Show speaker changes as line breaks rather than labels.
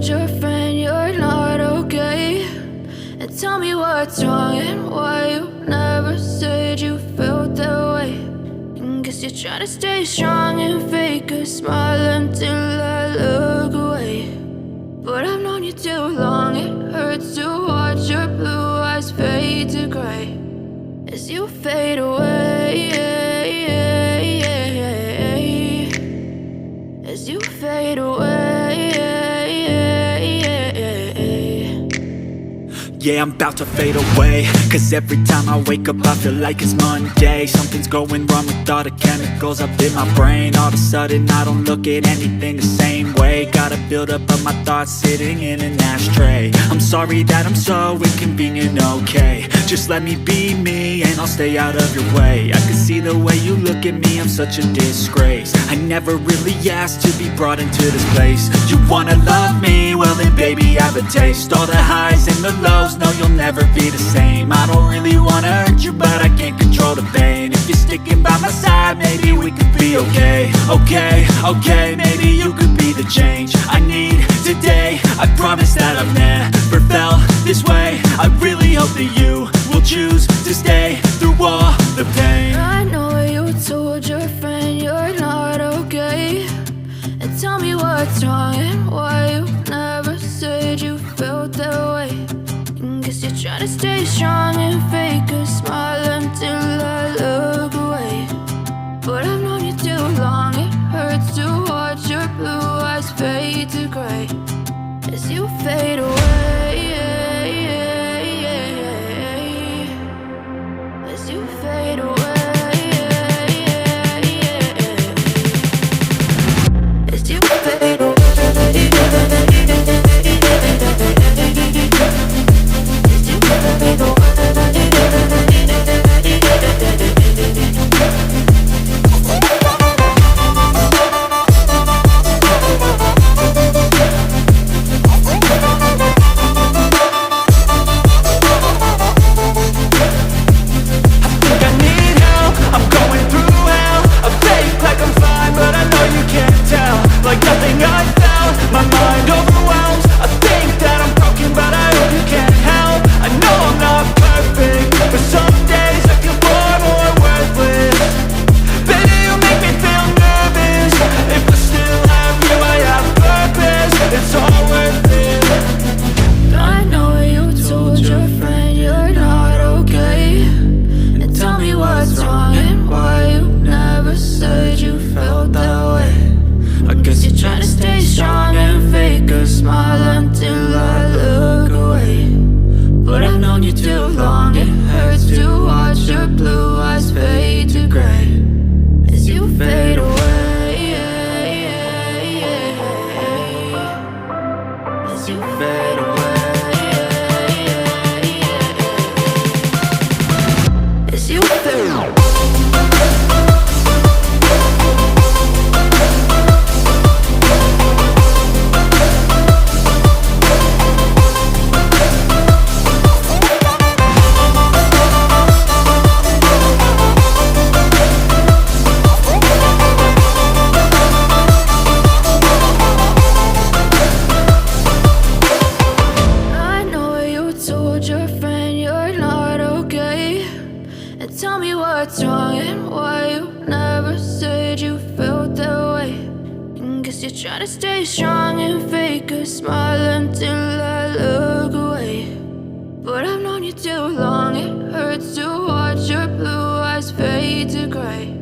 told your friend you're not okay? And tell me what's wrong and why you never said you felt that way. And guess you're trying to stay strong and fake a smile until I look away. But I've known you too long, it hurts to watch your blue eyes fade to gray as you fade away, as you fade away.
Yeah, I'm about to fade away, cause every time I wake up I feel like it's Monday. Something's going wrong with all the chemicals up in my brain. All of a sudden I don't look at anything the same way. Got a buildup of my thoughts sitting in an ashtray. I'm sorry that I'm so inconvenient, okay? Just let me be me and I'll stay out of your way. I can see the way you look at me, I'm such a disgrace. I never really asked to be brought into this place. You wanna love me? Well then baby I have a taste. All the highs and the lows, no, you'll never be the same. I don't really wanna hurt you, but I can't control the pain. If you're sticking by my side, maybe we could be okay. Okay, maybe you could be the change I need today. I promise that I've never felt this way. I really hope that you will choose to stay through all the pain.
I know you told your friend you're not okay. And tell me what's wrong and why you never said you felt that way. Guess you're trying to stay strong and fake a smile until I look away. But I've known you too long, it hurts to watch your blue eyes fade to gray as you fade away, as you fade away, as you fade away. Tell me what's wrong and why you never said you felt that way. And guess you're trying to stay strong and fake a smile until I look away. But I've known you too long, it hurts to watch your blue eyes fade to gray